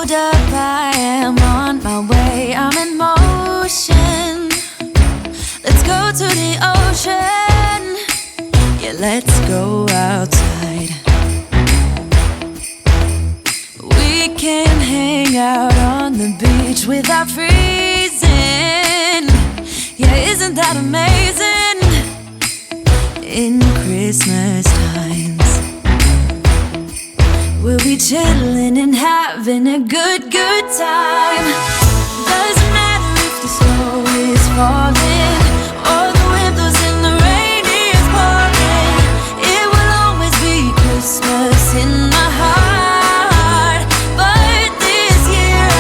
hold up, I am on my way, I'm in motion. Let's go to the ocean. Yeah, let's go outside. We can hang out on the beach without freezing. Yeah, isn't that amazing? In Christmas times, we'll be chilling and having a good time. Doesn't matter if the snow is falling or the wind blows and the rain is pouring. It will always be Christmas in my heart. But this year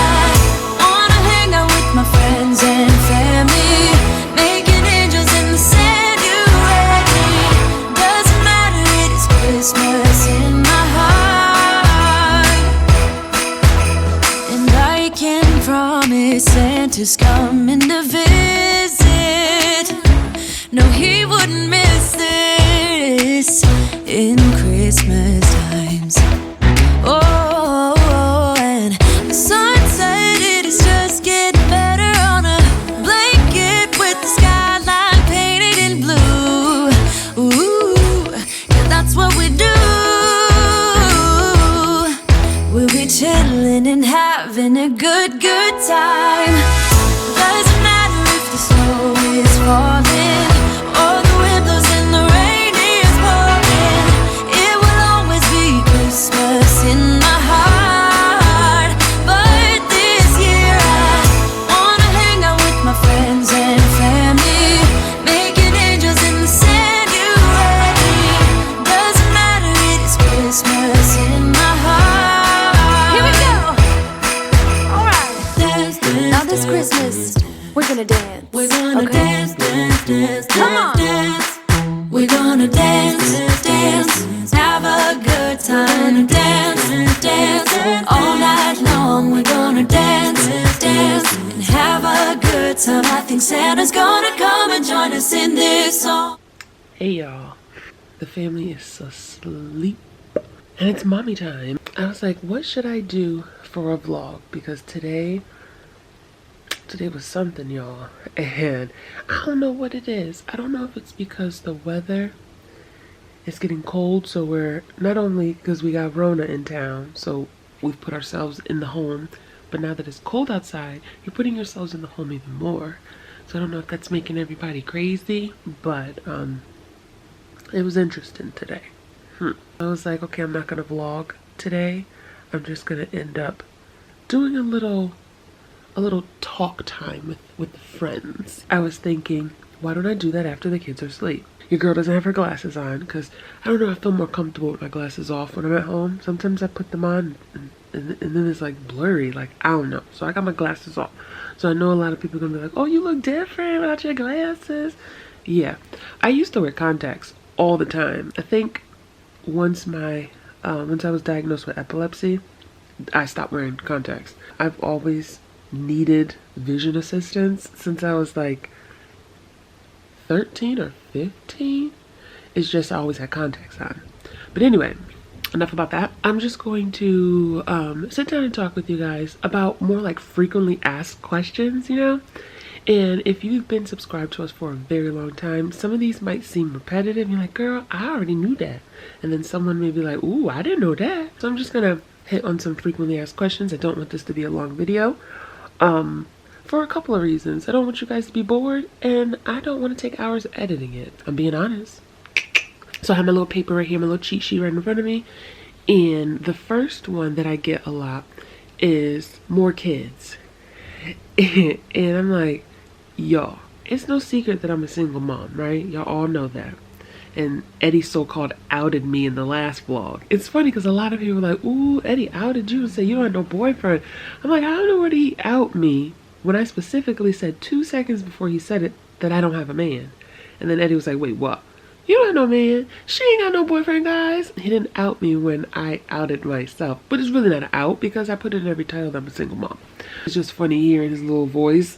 I wanna hang out with my friends and family, making angels in the sand, you and me. Doesn't matter, it is Christmas in my heart. And I can promise Santa's coming to visit. No, he wouldn't miss this in Christmas times. Oh, and the sun said it is just getting better on a blanket with the skyline painted in blue. Ooh, yeah, that's what we do. We'll be chilling and having a good time. Doesn't matter if the snow is falling or the wind blows and the rain is pouring. It will always be Christmas in my heart. But this year I wanna hang out with my friends and family, making angels in the sand, you and me. Doesn't matter, it is Christmas in my heart. Here we go. All right. Dance, dance, now this Christmas, we're gonna dance. We're gonna dance, dance, dance, come on. Dance. We're gonna dance, dance, have a good time. Dance, dance, all night long. We're gonna dance, dance, and have a good time. I think Santa's gonna come and join us in this song. Hey y'all, the family is asleep and it's mommy time. I was like, what should I do for a vlog? Because today was something, y'all, and I don't know what it is. I don't know if it's because the weather is getting cold, so we're not only because we got Rona in town, so we've put ourselves in the home, but now that it's cold outside, you're putting yourselves in the home even more. So I don't know if that's making everybody crazy, but it was interesting today. I was like, okay, I'm not gonna vlog today. I'm just gonna end up doing a little talk time with friends. I was thinking, why don't I do that after the kids are asleep? Your girl doesn't have her glasses on because I don't know, I feel more comfortable with my glasses off when I'm at home. Sometimes I put them on and then it's like blurry, like I don't know. So I got my glasses off. So I know a lot of people are gonna be like, oh, you look different without your glasses. Yeah, I used to wear contacts all the time. I think once I was diagnosed with epilepsy, I stopped wearing contacts. I've always needed vision assistance since I was like 13 or 15. It's just I always had contacts on. But anyway, enough about that. I'm just going to sit down and talk with you guys about more like frequently asked questions, you know? And if you've been subscribed to us for a very long time, some of these might seem repetitive. You're like, girl, I already knew that. And then someone may be like, ooh, I didn't know that. So I'm just gonna hit on some frequently asked questions. I don't want this to be a long video. For a couple of reasons. I don't want you guys to be bored, and I don't want to take hours editing it. I'm being honest. So I have my little paper right here, my little cheat sheet right in front of me. And the first one that I get a lot is more kids. And I'm like, y'all, it's no secret that I'm a single mom, right? Y'all all know that. And Eddie so-called outed me in the last vlog. It's funny because a lot of people are like, ooh, Eddie outed you and said you don't have no boyfriend. I'm like, I don't know where he out me when I specifically said 2 seconds before he said it that I don't have a man. And then Eddie was like, wait, what? You don't have no man. She ain't got no boyfriend, guys. He didn't out me when I outed myself. But it's really not an out because I put it in every title that I'm a single mom. It's just funny hearing his little voice.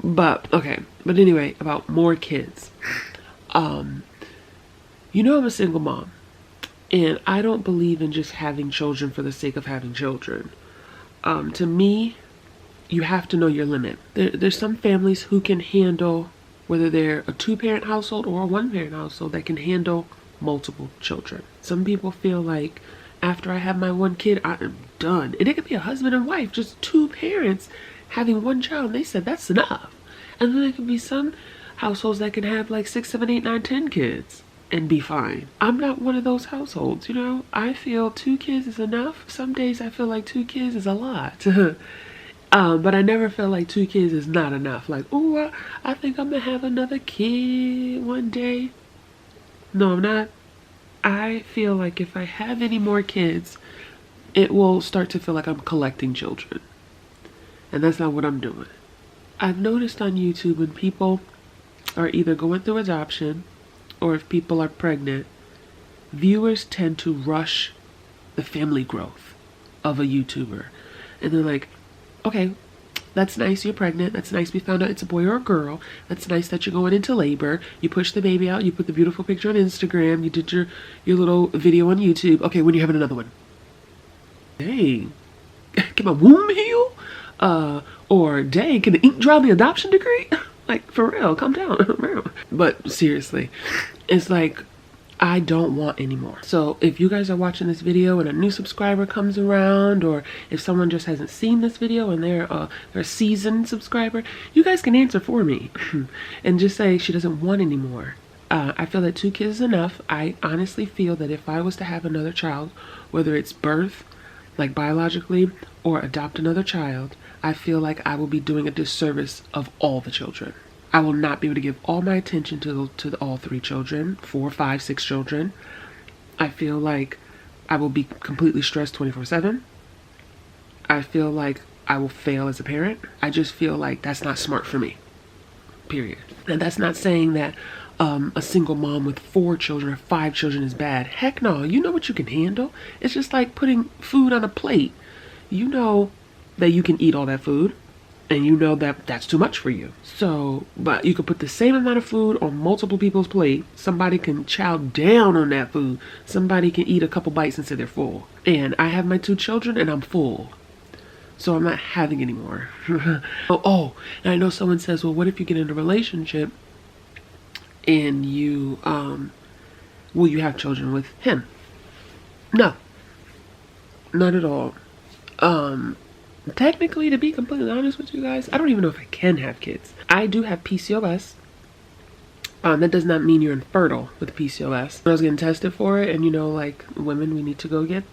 But, okay. But anyway, about more kids. You know I'm a single mom. And I don't believe in just having children for the sake of having children. To me, you have to know your limit. There's some families who can handle, whether they're a 2-parent household or a 1-parent household, that can handle multiple children. Some people feel like after I have my 1 kid, I am done. And it could be a husband and wife, just 2 parents having 1 child. And they said that's enough. And then there could be some households that can have like 6, 7, 8, 9, 10 kids and be fine. I'm not one of those households, you know. I feel 2 kids is enough. Some days I feel like 2 kids is a lot. But I never feel like 2 kids is not enough. Like, oh, I think I'm gonna have another kid one day. No, I'm not. I feel like if I have any more kids, it will start to feel like I'm collecting children. And that's not what I'm doing. I've noticed on YouTube when people are either going through adoption or if people are pregnant, viewers tend to rush the family growth of a YouTuber. And they're like, okay, that's nice, you're pregnant. That's nice we found out it's a boy or a girl. That's nice that you're going into labor. You push the baby out, you put the beautiful picture on Instagram, you did your little video on YouTube. Okay, when you having another one? Dang, can my womb heal? Or dang, can the ink dry on the adoption decree? Like, for real, calm down. But seriously, it's like, I don't want any more. So if you guys are watching this video and a new subscriber comes around, or if someone just hasn't seen this video and they're a seasoned subscriber, you guys can answer for me and just say she doesn't want any more. I feel that 2 kids is enough. I honestly feel that if I was to have another child, whether it's birth, like biologically, or adopt another child, I feel like I will be doing a disservice of all the children. I will not be able to give all my attention to all 3 children, 4, 5, 6 children. I feel like I will be completely stressed 24/7. I feel like I will fail as a parent. I just feel like that's not smart for me, period. And that's not saying that a single mom with 4 children or 5 children is bad. Heck no, you know what you can handle. It's just like putting food on a plate. You know that you can eat all that food. And you know that that's too much for you. So, but you could put the same amount of food on multiple people's plate. Somebody can chow down on that food. Somebody can eat a couple bites and say they're full. And I have my 2 children and I'm full. So I'm not having any more. And I know someone says, well, what if you get in a relationship and you, will you have children with him? No, not at all. Technically, to be completely honest with you guys, I don't even know if I can have kids. I do have PCOS. That does not mean you're infertile with PCOS. I was getting tested for it, and you know, like women, we need to go get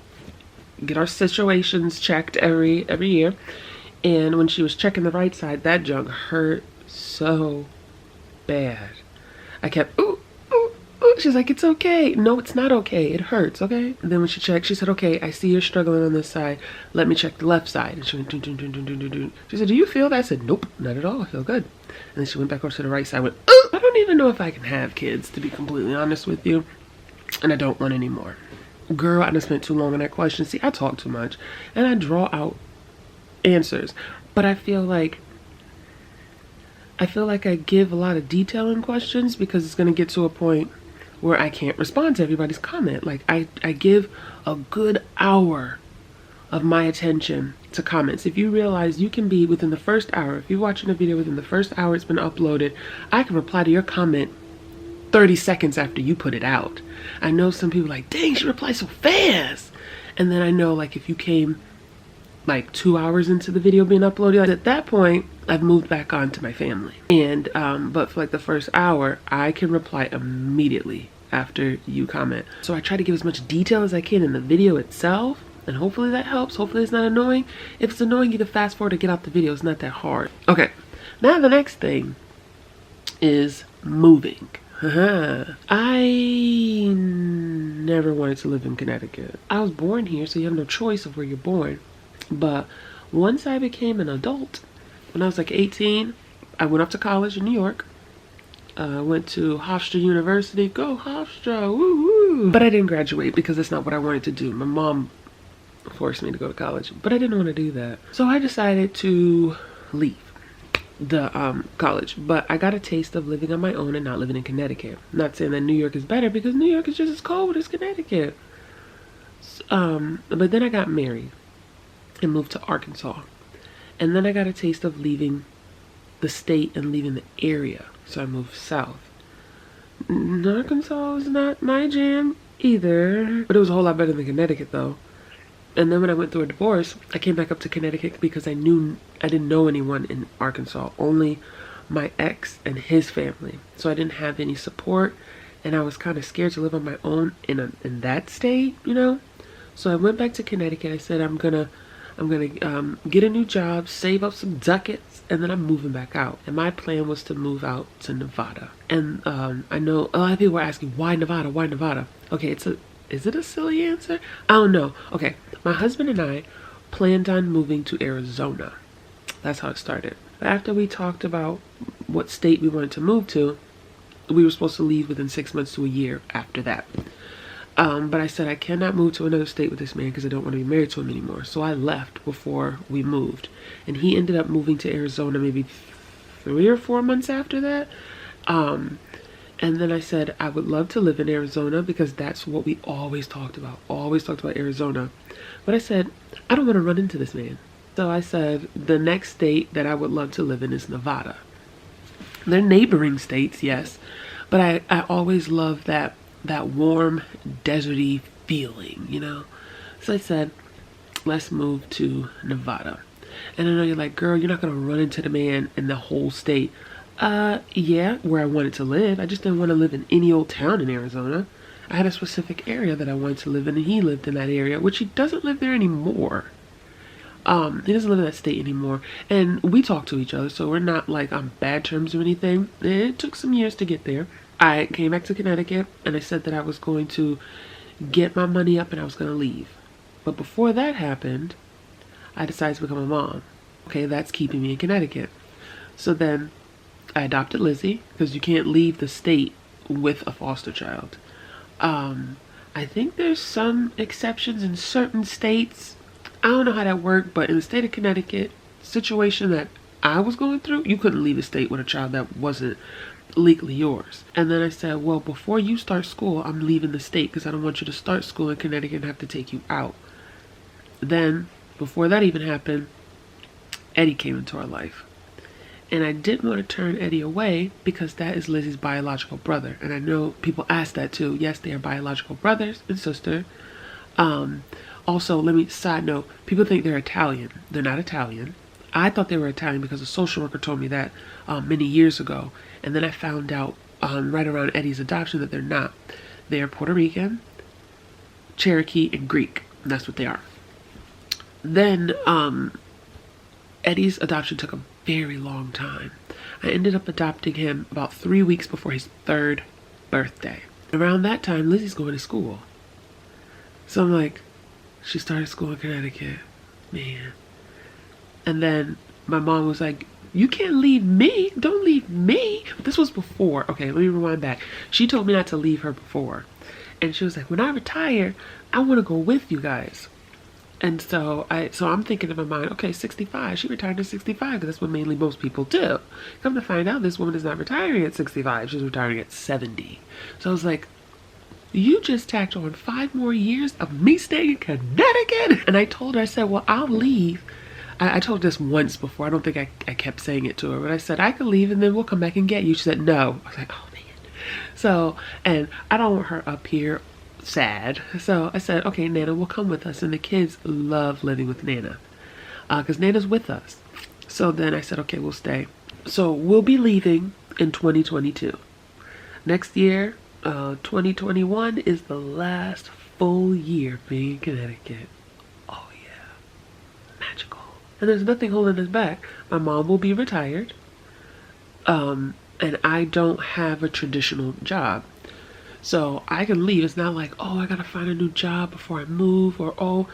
our situations checked every year. And when she was checking the right side, that junk hurt so bad. I kept, ooh. She's like, it's okay. No, it's not okay. It hurts, okay? And then when she checked, she said, okay, I see you're struggling on this side. Let me check the left side. And she went, dun, dun, dun, dun, dun, dun, dun. She said, do you feel that? I said, nope, not at all. I feel good. And then she went back over to the right side. Went, ooh. I don't even know if I can have kids, to be completely honest with you. And I don't want any more. Girl, I done spent too long on that question. See, I talk too much. And I draw out answers. But I feel like I give a lot of detail in questions because it's going to get to a point where I can't respond to everybody's comment. Like I give a good hour of my attention to comments. If you realize you can be within the first hour, if you're watching a video within the first hour it's been uploaded, I can reply to your comment 30 seconds after you put it out. I know some people are like, dang, she replies so fast. And then I know like if you came like 2 hours into the video being uploaded, like at that point I've moved back on to my family. And but for like the first hour I can reply immediately after you comment. So I try to give as much detail as I can in the video itself, and hopefully that helps. Hopefully it's not annoying. If it's annoying, you can fast forward to get out the video. It's not that hard. Okay, now the next thing is moving. I never wanted to live in Connecticut. I was born here, so you have no choice of where you're born. But once I became an adult, when I was like 18, I went off to college in New York. Went to Hofstra University. Go Hofstra, woo woo! But I didn't graduate because that's not what I wanted to do. My mom forced me to go to college, but I didn't want to do that. So I decided to leave the college. But I got a taste of living on my own and not living in Connecticut. I'm not saying that New York is better because New York is just as cold as Connecticut. But then I got married. and moved to Arkansas. And then I got a taste of leaving the state and leaving the area, so I moved south. Arkansas was not my jam either, but it was a whole lot better than Connecticut though. And then when I went through a divorce, I came back up to Connecticut because I didn't know anyone in Arkansas, only my ex and his family. So I didn't have any support, and I was kind of scared to live on my own in that state, you know. So I went back to Connecticut. I said I'm gonna get a new job, save up some ducats, and then I'm moving back out. And my plan was to move out to Nevada. And I know a lot of people were asking, why Nevada? Why Nevada? Okay, is it a silly answer? I don't know. Okay, my husband and I planned on moving to Arizona. That's how it started. After we talked about what state we wanted to move to, we were supposed to leave within 6 months to a year after that. But I said I cannot move to another state with this man because I don't want to be married to him anymore. So I left before we moved. And he ended up moving to Arizona maybe 3 or 4 months after that. And then I said I would love to live in Arizona because that's what we always talked about. Always talked about Arizona. But I said, I don't want to run into this man. So I said the next state that I would love to live in is Nevada. They're neighboring states, yes. But I always loved that warm, deserty feeling, you know? So I said, let's move to Nevada. And I know you're like, girl, you're not going to run into the man in the whole state. Yeah, where I wanted to live. I just didn't want to live in any old town in Arizona. I had a specific area that I wanted to live in, and he lived in that area, which he doesn't live there anymore. He doesn't live in that state anymore. And we talk to each other, so we're not like on bad terms or anything. It took some years to get there. I came back to Connecticut, and I said that I was going to get my money up and I was going to leave. But before that happened, I decided to become a mom. Okay, that's keeping me in Connecticut. So then I adopted Lizzie because you can't leave the state with a foster child. I think there's some exceptions in certain states. I don't know how that worked, but in the state of Connecticut, situation that I was going through, you couldn't leave the state with a child that wasn't legally yours. And then I said, well, before you start school, I'm leaving the state because I don't want you to start school in Connecticut and have to take you out. Then, before that even happened, Eddie came into our life. And I didn't want to turn Eddie away because that is Lizzie's biological brother. And I know people ask that too. Yes, they are biological brothers and sister. Also, let me side note, people think they're Italian. They're not Italian. I thought they were Italian because a social worker told me that many years ago. And then I found out right around Eddie's adoption that they're not. They are Puerto Rican, Cherokee, and Greek. And that's what they are. Then Eddie's adoption took a very long time. I ended up adopting him about 3 weeks before his 3rd birthday. Around that time, Lizzie's going to school. So I'm like, she started school in Connecticut, man. And then my mom was like, you can't leave me. Don't leave me. This was before. Okay, let me rewind back. She told me not to leave her before. And she was like, when I retire, I want to go with you guys. And so I'm thinking in my mind, okay, 65. She retired at 65 because that's what mainly most people do. Come to find out, this woman is not retiring at 65. She's retiring at 70. So I was like, you just tacked on 5 more years of me staying in Connecticut. And I told her, I said, well, I'll leave. I told her this once before. I don't think I kept saying it to her. But I said, I could leave and then we'll come back and get you. She said, no. I was like, oh, man. So, and I don't want her up here sad. So I said, okay, Nana will come with us. And the kids love living with Nana because Nana's with us. So then I said, okay, we'll stay. So we'll be leaving in 2022. Next year, 2021 is the last full year being in Connecticut. Oh yeah, magical. And there's nothing holding us back. My mom will be retired. And I don't have a traditional job. So I can leave. It's not like, oh, I gotta find a new job before I move, or oh,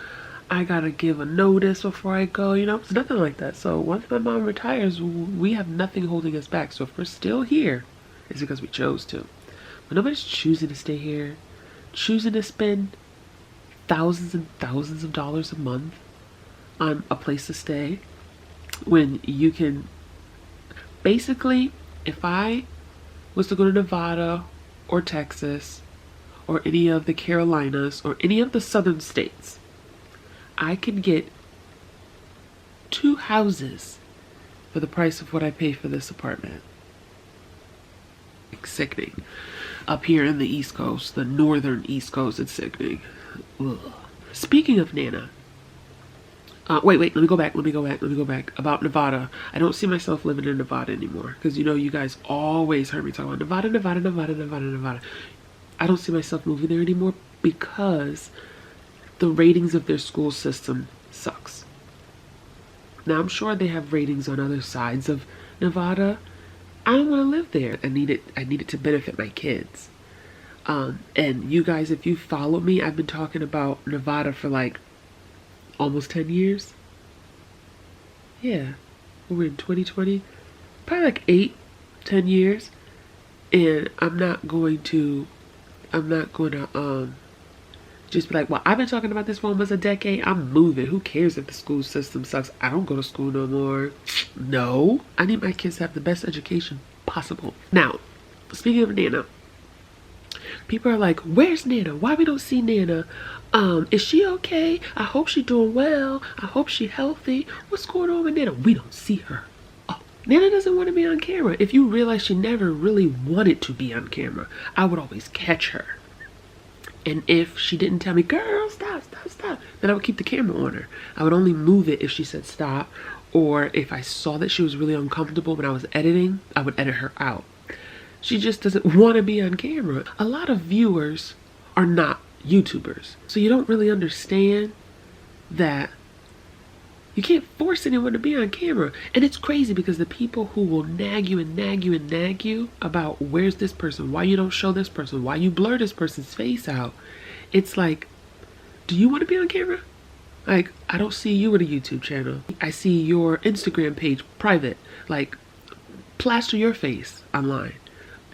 I gotta give a notice before I go. You know, it's nothing like that. So once my mom retires, we have nothing holding us back. So if we're still here, it's because we chose to. But nobody's choosing to stay here, choosing to spend thousands and thousands of dollars a month on a place to stay when you can basically, if I was to go to Nevada or Texas or any of the Carolinas or any of the southern states, I can get 2 houses for the price of what I pay for this apartment. It's sickening. Up here in the East Coast, the northern East Coast, it's sickening. Ugh. Speaking of Nana, wait, let me go back. About Nevada. I don't see myself living in Nevada anymore. Because, you know, you guys always heard me talk about Nevada. I don't see myself moving there anymore because the ratings of their school system sucks. Now, I'm sure they have ratings on other sides of Nevada. I don't want to live there. I need it to benefit my kids. And you guys, if you follow me, I've been talking about Nevada for like almost 10 years. Yeah, we're in 2020, probably like 8-10 years. And I'm not going to just be like, well, I've been talking about this for almost a decade. I'm moving. Who cares if the school system sucks? I don't go to school no more. No, I need my kids to have the best education possible. Now, speaking of Nana, people are like, where's Nana? Why we don't see Nana? Is she okay? I hope she's doing well. I hope she's healthy. What's going on with Nana? We don't see her. Oh, Nana doesn't want to be on camera. If you realize she never really wanted to be on camera, I would always catch her. And if she didn't tell me, girl, stop, then I would keep the camera on her. I would only move it if she said stop, or if I saw that she was really uncomfortable when I was editing, I would edit her out. She just doesn't want to be on camera. A lot of viewers are not YouTubers, so you don't really understand that you can't force anyone to be on camera. And it's crazy because the people who will nag you about where's this person, why you don't show this person, why you blur this person's face out, it's like, do you want to be on camera? Like, I don't see you with a YouTube channel. I see your Instagram page private. Like, plaster your face online.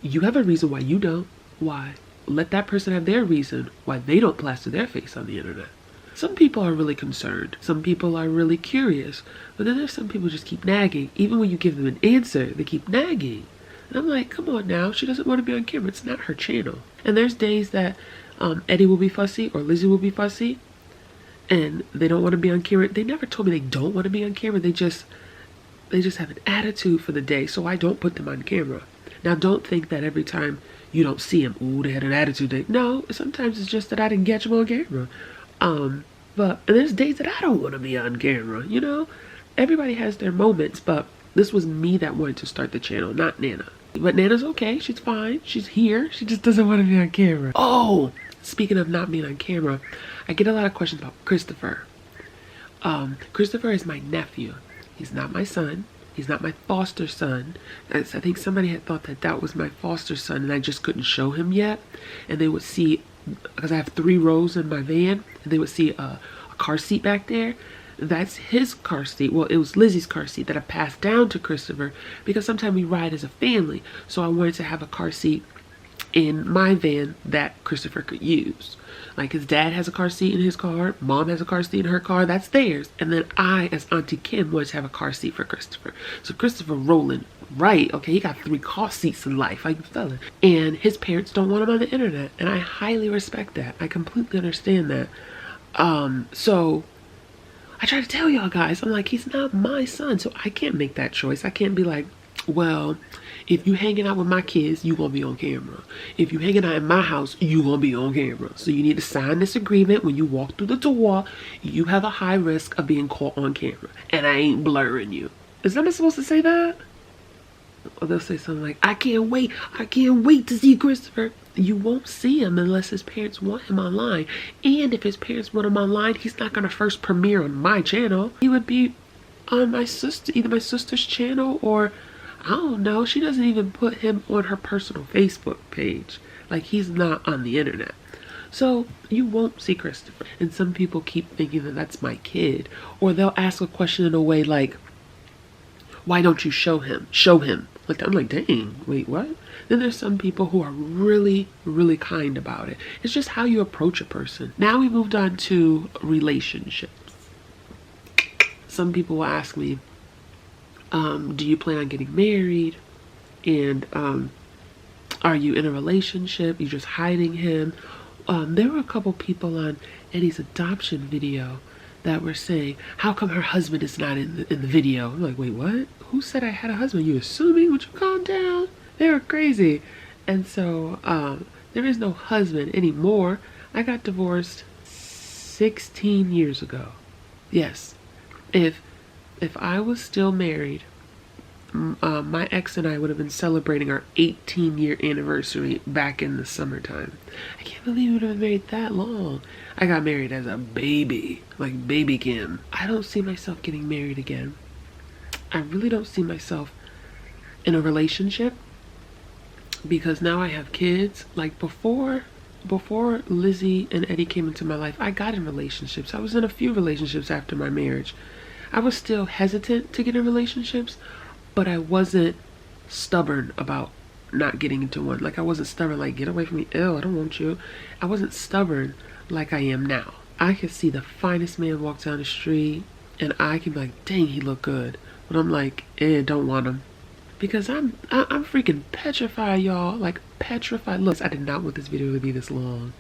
You have a reason why you don't. Why? Let that person have their reason why they don't plaster their face on the internet. Some people are really concerned. Some people are really curious. But then there's some people who just keep nagging. Even when you give them an answer, they keep nagging. And I'm like, come on now. She doesn't want to be on camera. It's not her channel. And there's days that Eddie will be fussy or Lizzie will be fussy. And they don't want to be on camera. They never told me they don't want to be on camera. They just have an attitude for the day. So I don't put them on camera. Now, don't think that every time you don't see them, ooh, they had an attitude day. No, sometimes it's just that I didn't catch them on camera. But there's days that I don't want to be on camera, you know? Everybody has their moments, but this was me that wanted to start the channel, not Nana. But Nana's okay, she's fine, she's here, she just doesn't want to be on camera. Oh, speaking of not being on camera, I get a lot of questions about Christopher. Christopher is my nephew. He's not my son. He's not my foster son. I think somebody had thought that that was my foster son and I just couldn't show him yet. And they would see, because I have 3 rows in my van, and they would see a car seat back there. That's his car seat. Well, it was Lizzie's car seat that I passed down to Christopher because sometimes we ride as a family. So I wanted to have a car seat in my van that Christopher could use. Like, his dad has a car seat in his car, mom has a car seat in her car, that's theirs. And then I, as Auntie Kim, wanted to have a car seat for Christopher. So Christopher rolling right, okay, he got 3 car seats in life, like fella. And his parents don't want him on the internet, and I highly respect that. I completely understand that. So I try to tell y'all guys, I'm like, he's not my son, so I can't make that choice. I can't be like, well, if you hanging out with my kids, you gonna be on camera. If you hanging out in my house, you gonna be on camera. So you need to sign this agreement. When you walk through the door, you have a high risk of being caught on camera, and I ain't blurring you. Is somebody supposed to say that? Or they'll say something like, I can't wait to see Christopher. You won't see him unless his parents want him online. And if his parents want him online, he's not gonna first premiere on my channel. He would be on my sister, either my sister's channel, or I don't know, she doesn't even put him on her personal Facebook page. Like, he's not on the internet. So you won't see Christopher. And some people keep thinking that that's my kid. Or they'll ask a question in a way like, why don't you show him? Show him. Like, I'm like, dang, wait, what? Then there's some people who are really, really kind about it. It's just how you approach a person. Now we moved on to relationships. Some people will ask me, do you plan on getting married? And are you in a relationship? You're just hiding him? There were a couple people on Eddie's adoption video that were saying, how come her husband is not in the video? I'm like, wait, what? Who said I had a husband? You assuming? Would you calm down? They were crazy. And so there is no husband anymore. I got divorced 16 years ago. Yes. If I was still married, my ex and I would have been celebrating our 18-year anniversary back in the summertime. I can't believe we would have been married that long. I got married as a baby, like baby Kim. I don't see myself getting married again. I really don't see myself in a relationship because now I have kids. Like before Lizzie and Eddie came into my life, I got in relationships. I was in a few relationships after my marriage. I was still hesitant to get in relationships, but I wasn't stubborn about not getting into one. Like I wasn't stubborn, like, get away from me, ew, I don't want you. I wasn't stubborn like I am now. I could see the finest man walk down the street and I can be like, dang, he look good. But I'm like, don't want him. Because I'm freaking petrified, y'all. Like petrified. Look, I did not want this video to be this long.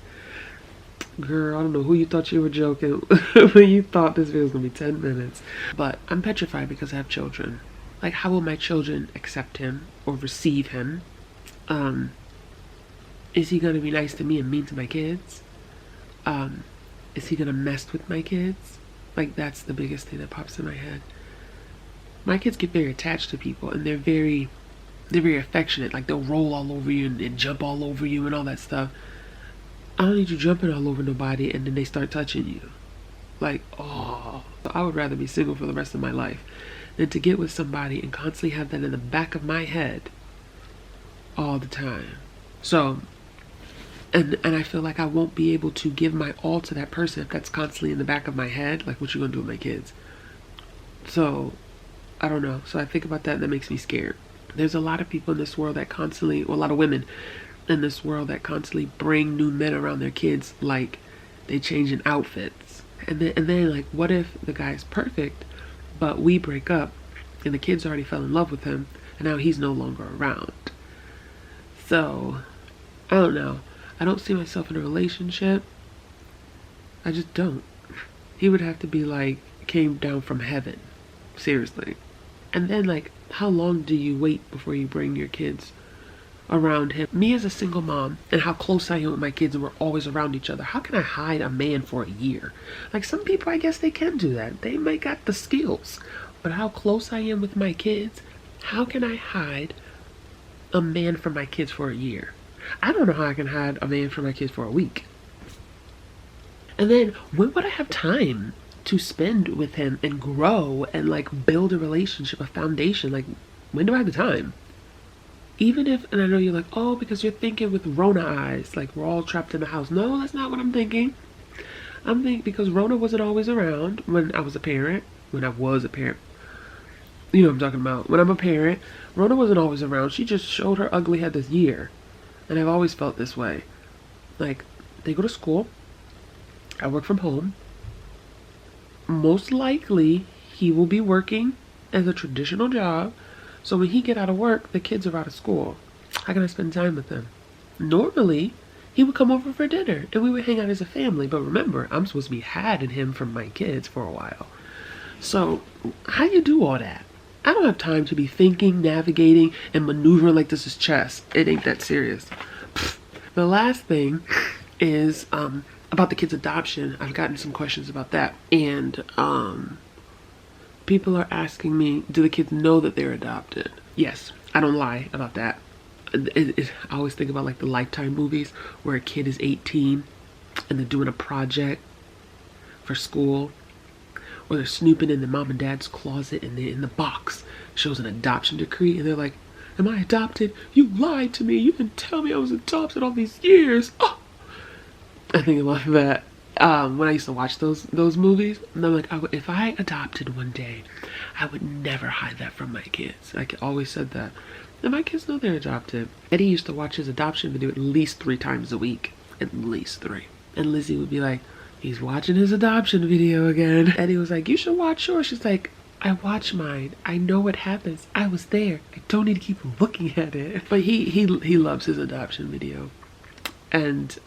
Girl, I don't know who you thought you were joking when you thought this video was gonna be 10 minutes. But I'm petrified because I have children. Like, how will my children accept him or receive him? Is he gonna be nice to me and mean to my kids? Is he gonna mess with my kids? Like, that's the biggest thing that pops in my head. My kids get very attached to people and they're very affectionate. Like, they'll roll all over you and jump all over you and all that stuff. I don't need you jumping all over nobody and then they start touching you. Like, oh, I would rather be single for the rest of my life than to get with somebody and constantly have that in the back of my head all the time. So, and I feel like I won't be able to give my all to that person if that's constantly in the back of my head. Like, what you gonna do with my kids? So, I don't know. So I think about that and that makes me scared. There's a lot of people in this world that constantly, well, a lot of women in this world that constantly bring new men around their kids like they changing outfits. And then like, what if the guy's perfect, but we break up and the kids already fell in love with him and now he's no longer around? So, I don't know. I don't see myself in a relationship. I just don't. He would have to be like, came down from heaven. Seriously. And then like, how long do you wait before you bring your kids around him? Me as a single mom and how close I am with my kids and we're always around each other, how can I hide a man for a year? Like, some people, I guess they can do that. They might got the skills. But how close I am with my kids, how can I hide a man from my kids for a year? I don't know how I can hide a man from my kids for a week. And then when would I have time to spend with him and grow and like build a relationship, a foundation? Like, when do I have the time? Even if, and I know you're like, oh, because you're thinking with Rona eyes, like we're all trapped in the house. No, that's not what I'm thinking. I'm thinking because Rona wasn't always around when I was a parent. You know what I'm talking about. When I'm a parent, Rona wasn't always around. She just showed her ugly head this year. And I've always felt this way. Like, they go to school. I work from home. Most likely, he will be working as a traditional job. So when he get out of work, the kids are out of school. How can I spend time with them? Normally, he would come over for dinner and we would hang out as a family. But remember, I'm supposed to be hiding him from my kids for a while. So how do you do all that? I don't have time to be thinking, navigating, and maneuvering like this is chess. It ain't that serious. The last thing is about the kids' adoption. I've gotten some questions about that. And people are asking me, do the kids know that they're adopted? Yes, I don't lie about that. I always think about like the Lifetime movies where a kid is 18 and they're doing a project for school. Or they're snooping in the mom and dad's closet and they're in the box shows an adoption decree and they're like, am I adopted? You lied to me. You didn't tell me I was adopted all these years. Oh! I think about that when I used to watch those movies. And I'm like, if I adopted one day, I would never hide that from my kids. I always said that. And my kids know they're adopted. Eddie used to watch his adoption video at least 3 times a week. At least 3. And Lizzie would be like, he's watching his adoption video again. Eddie was like, you should watch yours. She's like, I watch mine. I know what happens. I was there. I don't need to keep looking at it. But he loves his adoption video. And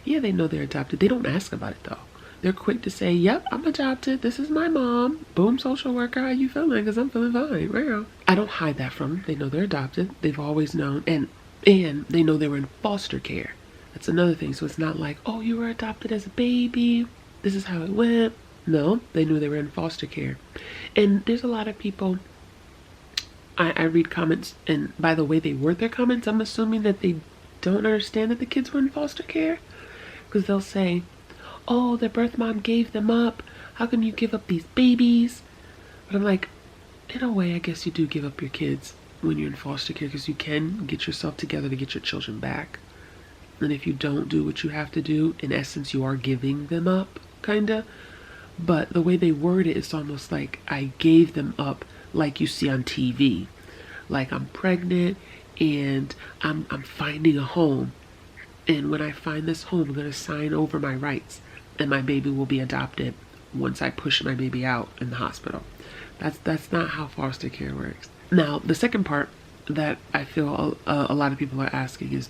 yeah, they know they're adopted. They don't ask about it though. they're quick to say, yep, I'm adopted. This is my mom. Boom, social worker, how you feeling? Because I'm feeling fine. Wow. I don't hide that from them. They know they're adopted. They've always known. And they know they were in foster care. That's another thing. So it's not like, oh, you were adopted as a baby. This is how it went. No, they knew they were in foster care. And there's a lot of people, I read comments, and by the way they word their comments, I'm assuming that they don't understand that the kids were in foster care. Because they'll say, oh, their birth mom gave them up. How can you give up these babies? But I'm like, in a way, I guess you do give up your kids when you're in foster care, because you can get yourself together to get your children back. And if you don't do what you have to do, in essence, you are giving them up, kinda. But the way they word it, it's almost like I gave them up, like you see on TV. Like I'm pregnant and I'm finding a home. And when I find this home, I'm gonna sign over my rights and my baby will be adopted once I push my baby out in the hospital. That's not how foster care works. Now, the second part that I feel a lot of people are asking is,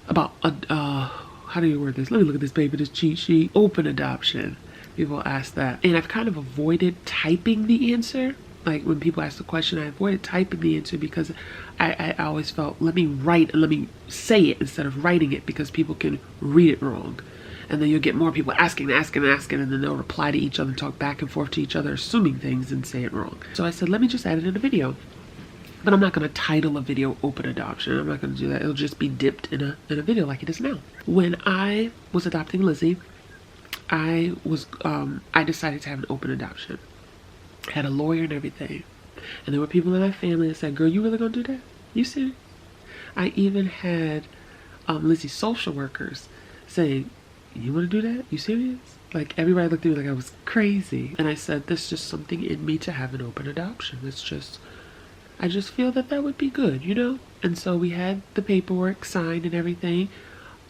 about how do you word this? Let me look at this baby, this cheat sheet. Open adoption. People ask that. And I've kind of avoided typing the answer. Like when people ask the question, I avoided typing the answer because I always felt, let me write and let me say it instead of writing it, because people can read it wrong. And then you'll get more people asking, and then they'll reply to each other and talk back and forth to each other, assuming things and say it wrong. So I said, let me just add it in a video. But I'm not going to title a video Open Adoption. I'm not going to do that. It'll just be dipped in a video like it is now. When I was adopting Lizzie, I decided to have an open adoption. I had a lawyer and everything. And there were people in my family that said, girl, you really going to do that? You serious? I even had Lizzie's social workers saying, you want to do that? You serious? Like everybody looked at me like I was crazy. And I said, there's just something in me to have an open adoption. I just feel that would be good, you know? And so we had the paperwork signed and everything.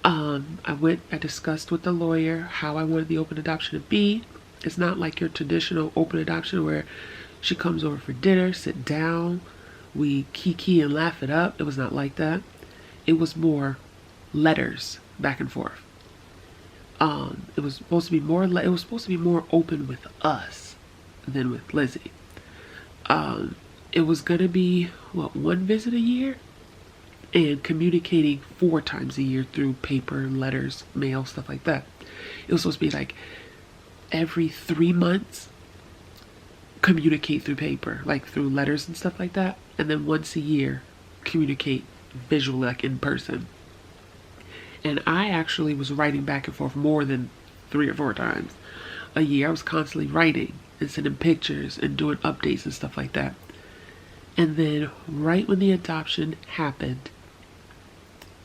I discussed with the lawyer how I wanted the open adoption to be. It's not like your traditional open adoption where she comes over for dinner, sit down, we kiki and laugh it up. It was not like that. It was more letters back and forth. It was supposed to be more open with us than with Lizzie. It was gonna be one visit a year and communicating 4 times a year through paper, letters, mail, stuff like that. It was supposed to be like every 3 months communicate through paper, like through letters and stuff like that, and then once a year communicate visually, like in person. And I actually was writing back and forth more than 3 or 4 times a year. I was constantly writing and sending pictures and doing updates and stuff like that. And then right when the adoption happened,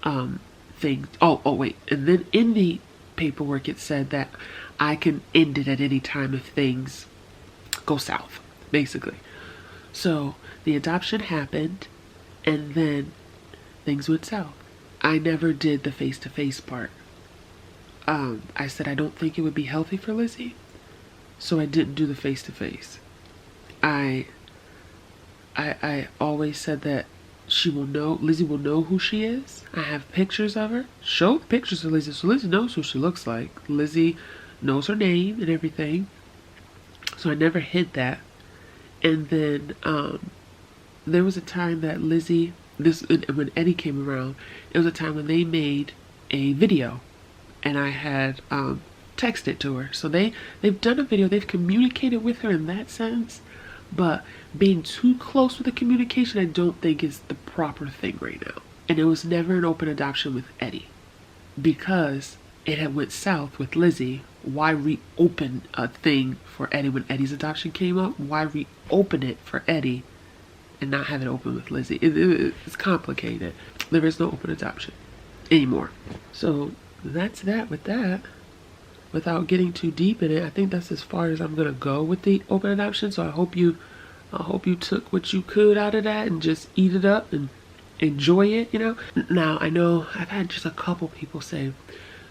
and then in the paperwork it said that I can end it at any time if things go south, basically. So the adoption happened and then things went south. I never did the face-to-face part. I said I don't think it would be healthy for Lizzie, so I didn't do the face-to-face. I always said that Lizzie will know who she is. I have pictures of her. Showed pictures of Lizzie, so Lizzie knows who she looks like. Lizzie knows her name and everything. So I never hid that. And then there was a time that Lizzie, when Eddie came around, it was a time when they made a video, and I had texted it to her. So they've done a video. They've communicated with her in that sense. But being too close with the communication, I don't think is the proper thing right now. And it was never an open adoption with Eddie, because it had went south with Lizzie. Why reopen a thing for Eddie when Eddie's adoption came up? Why reopen it for Eddie and not have it open with Lizzie? It's complicated. There is no open adoption anymore. So that's that with that. Without getting too deep in it, I think that's as far as I'm gonna go with the open adoption. So I hope you took what you could out of that and just eat it up and enjoy it, you know. Now I know I've had just a couple people say,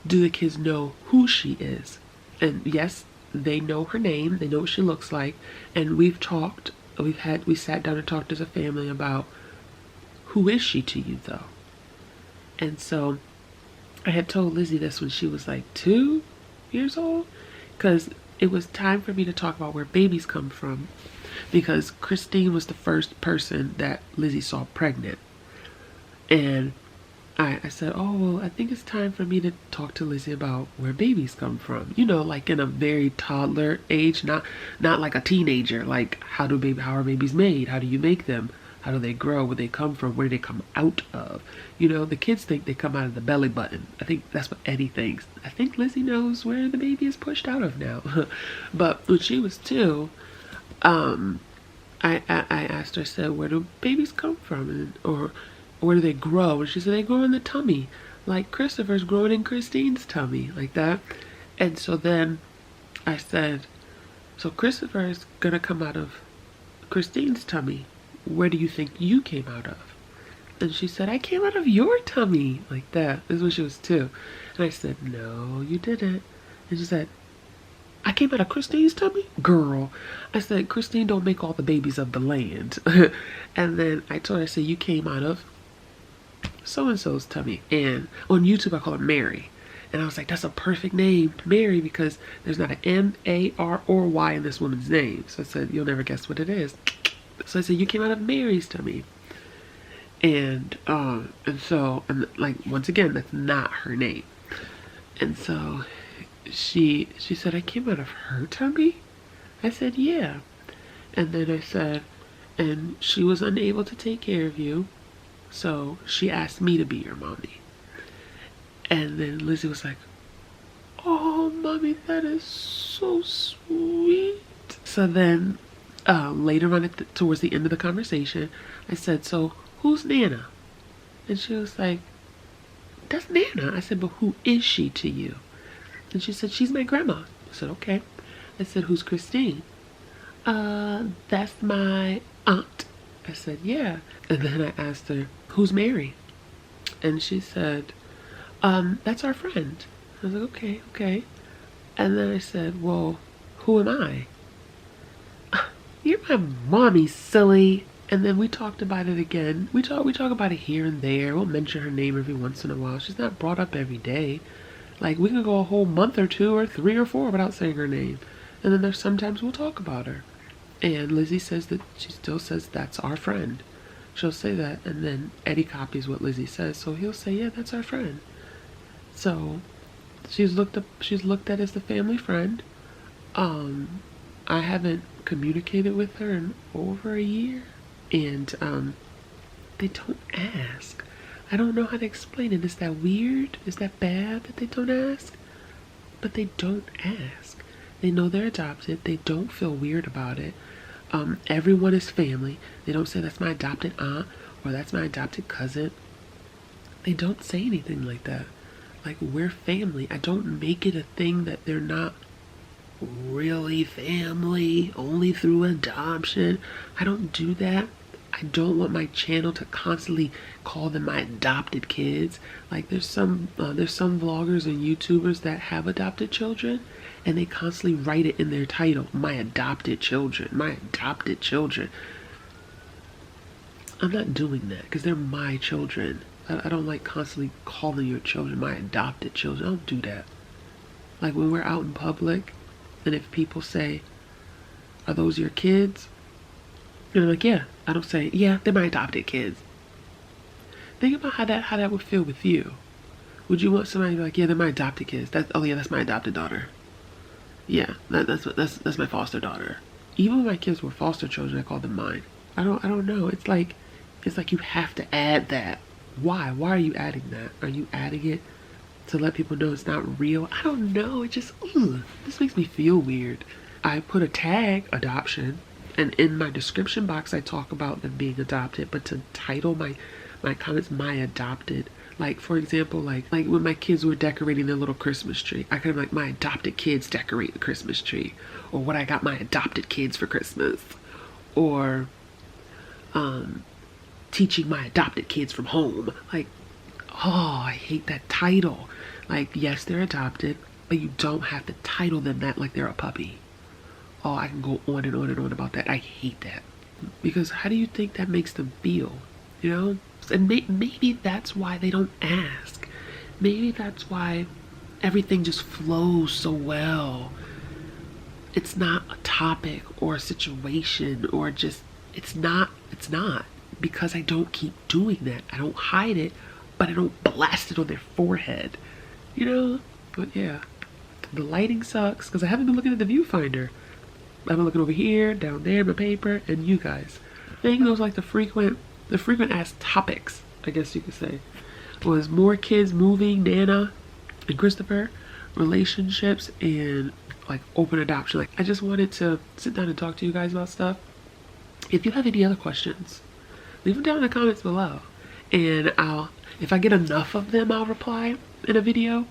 do the kids know who she is? And yes, they know her name, they know what she looks like, and we sat down and talked as a family about who is she to you though. And so I had told Lizzie this when she was like 2 years old, because it was time for me to talk about where babies come from, because Christine was the first person that Lizzie saw pregnant. And I said, oh, well, I think it's time for me to talk to Lizzie about where babies come from. You know, like in a very toddler age, not like a teenager. Like, how are babies made? How do you make them? How do they grow? Where they come from? Where do they come out of? You know, the kids think they come out of the belly button. I think that's what Eddie thinks. I think Lizzie knows where the baby is pushed out of now. But when she was 2, I asked her, I said, where do babies come from? Or where do they grow? And she said, they grow in the tummy. Like Christopher's growing in Christine's tummy, like that. And so then I said, so Christopher is going to come out of Christine's tummy. Where do you think you came out of? And she said, I came out of your tummy, like that. This is when she was 2. And I said, no, you didn't. And she said, I came out of Christine's tummy? Girl. I said, Christine don't make all the babies of the land. And then I told her, I said, you came out of so-and-so's tummy. And on YouTube, I call her Mary. And I was like, that's a perfect name, Mary, because there's not an M, A, R, or Y in this woman's name. So I said, you'll never guess what it is. So I said, you came out of Mary's tummy. And so like, once again, that's not her name. And so she said, I came out of her tummy? I said, yeah. And then I said, and she was unable to take care of you, so she asked me to be your mommy. And then Lizzie was like, oh, mommy, that is so sweet. So then later on towards the end of the conversation, I said, so who's Nana? And she was like, that's Nana. I said, but who is she to you? And she said, she's my grandma. I said, okay. I said, who's Christine? That's my aunt. I said, yeah. And then I asked her, who's Mary? And she said, that's our friend. I was like, okay. And then I said, well, who am I? You're my mommy, silly. And then we talked about it again. We talk about it here and there. We'll mention her name every once in a while. She's not brought up every day. Like, we can go a whole month or 2 or 3 or 4 without saying her name. And then there's sometimes we'll talk about her. And Lizzie says that she still says that's our friend. She'll say that, and then Eddie copies what Lizzie says, so he'll say, yeah, that's our friend. So she's looked at as the family friend. I haven't communicated with her in over a year, and they don't ask. I don't know how to explain it. Is that weird? Is that bad that they don't ask? But they don't ask. They know they're adopted. They don't feel weird about it. Everyone is family. They don't say that's my adopted aunt or that's my adopted cousin. They don't say anything like that. Like, we're family. I don't make it a thing that they're not really family, only through adoption. I don't do that. I don't want my channel to constantly call them my adopted kids. Like, there's some vloggers and YouTubers that have adopted children, and they constantly write it in their title, my adopted children, my adopted children. I'm not doing that because they're my children. I don't like constantly calling your children my adopted children. I don't do that. Like, when we're out in public, and if people say, are those your kids? And they're like, yeah. I don't say, yeah, they're my adopted kids. Think about how that would feel with you. Would you want somebody to be like, yeah, they're my adopted kids? Oh yeah, that's my adopted daughter. Yeah, that's my foster daughter. Even when my kids were foster children, I called them mine. I don't know. It's like you have to add that. Why? Why are you adding that? Are you adding it to let people know it's not real? I don't know. It just, this makes me feel weird. I put a tag, adoption, and in my description box I talk about them being adopted, but to title my comments my adopted, like, for example, like when my kids were decorating their little Christmas tree, I could have like, my adopted kids decorate the Christmas tree, or what I got my adopted kids for Christmas, or teaching my adopted kids from home. Like, oh, I hate that title. Like, yes, they're adopted, but you don't have to title them that like they're a puppy. Oh, I can go on and on and on about that. I hate that. Because how do you think that makes them feel? You know? And maybe that's why they don't ask. maybe that's why everything just flows so well. It's not a topic or a situation or just, it's not because I don't keep doing that. I don't hide it, but I don't blast it on their forehead, you know? But yeah, the lighting sucks because I haven't been looking at the viewfinder. I've been looking over here, down there, my paper, and you guys. I think those like the frequent asked topics, I guess you could say, was more kids moving, Nana and Christopher, relationships, and like open adoption. Like, I just wanted to sit down and talk to you guys about stuff. If you have any other questions, leave them down in the comments below, and if I get enough of them, I'll reply in a video.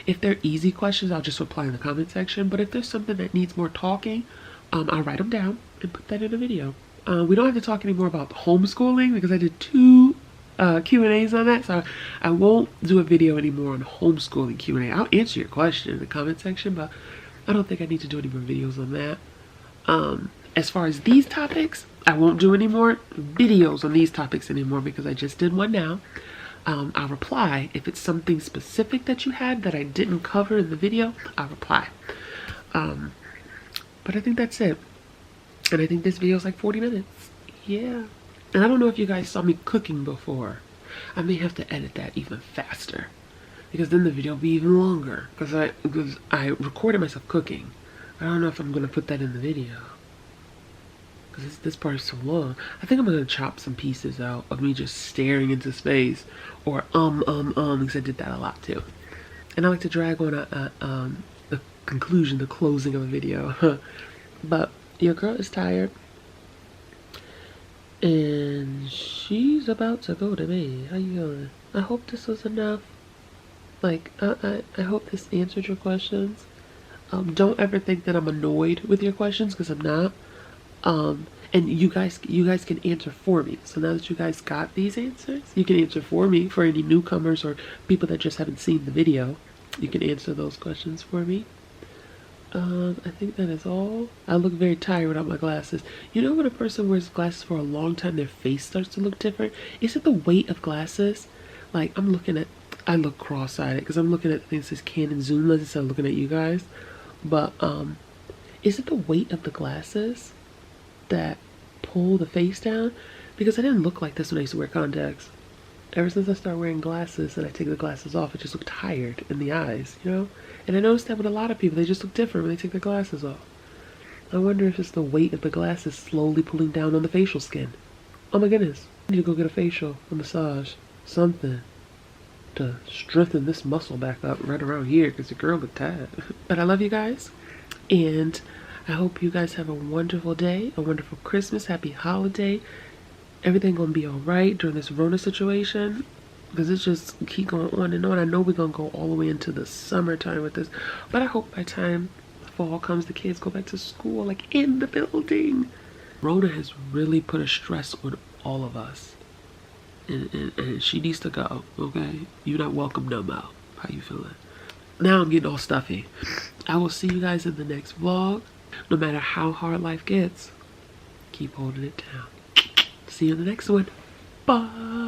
If they're easy questions, I'll just reply in the comment section, but if there's something that needs more talking, I'll write them down and put that in a video. We don't have to talk anymore about homeschooling because I did 2 Q&As on that, so I won't do a video anymore on homeschooling Q&A. I'll answer your question in the comment section, but I don't think I need to do any more videos on that. As far as these topics, I won't do any more videos on these topics anymore because I just did one now. I'll reply if it's something specific that you had that I didn't cover in the video. I'll reply. But I think that's it. And I think this video is like 40 minutes. Yeah. And I don't know if you guys saw me cooking before. I may have to edit that even faster because then the video will be even longer because I recorded myself cooking. I don't know if I'm going to put that in the video because this part is so long. I think I'm going to chop some pieces out of me just staring into space or because I did that a lot too. And I like to drag on the conclusion, the closing of a video. But your girl is tired. And she's about to go to bed. How you feeling? I hope this was enough. Like, I hope this answered your questions. Don't ever think that I'm annoyed with your questions, because I'm not. And you guys can answer for me. So now that you guys got these answers, you can answer for me. For any newcomers or people that just haven't seen the video, you can answer those questions for me. I think that is all. I look very tired without my glasses. You know when a person wears glasses for a long time, their face starts to look different? Is it the weight of glasses? Like, I look cross-eyed because I'm looking at things that says Canon zoom lens instead of looking at you guys. But, is it the weight of the glasses that pull the face down? Because I didn't look like this when I used to wear contacts. Ever since I started wearing glasses and I take the glasses off, I just look tired in the eyes, you know? And I noticed that with a lot of people, they just look different when they take their glasses off. I wonder if it's the weight of the glasses slowly pulling down on the facial skin. Oh my goodness. I need to go get a facial, a massage, something to strengthen this muscle back up right around here because the girl looked tired. But I love you guys, and I hope you guys have a wonderful day, a wonderful Christmas, happy holiday. Everything gonna be all right during this Rona situation. Because it's just keep going on and on. I know we're going to go all the way into the summertime with this. But I hope by the time fall comes, the kids go back to school, like in the building. Rona has really put a stress on all of us. And she needs to go, okay? You're not welcome no more. How you feeling? Now I'm getting all stuffy. I will see you guys in the next vlog. No matter how hard life gets, keep holding it down. See you in the next one. Bye.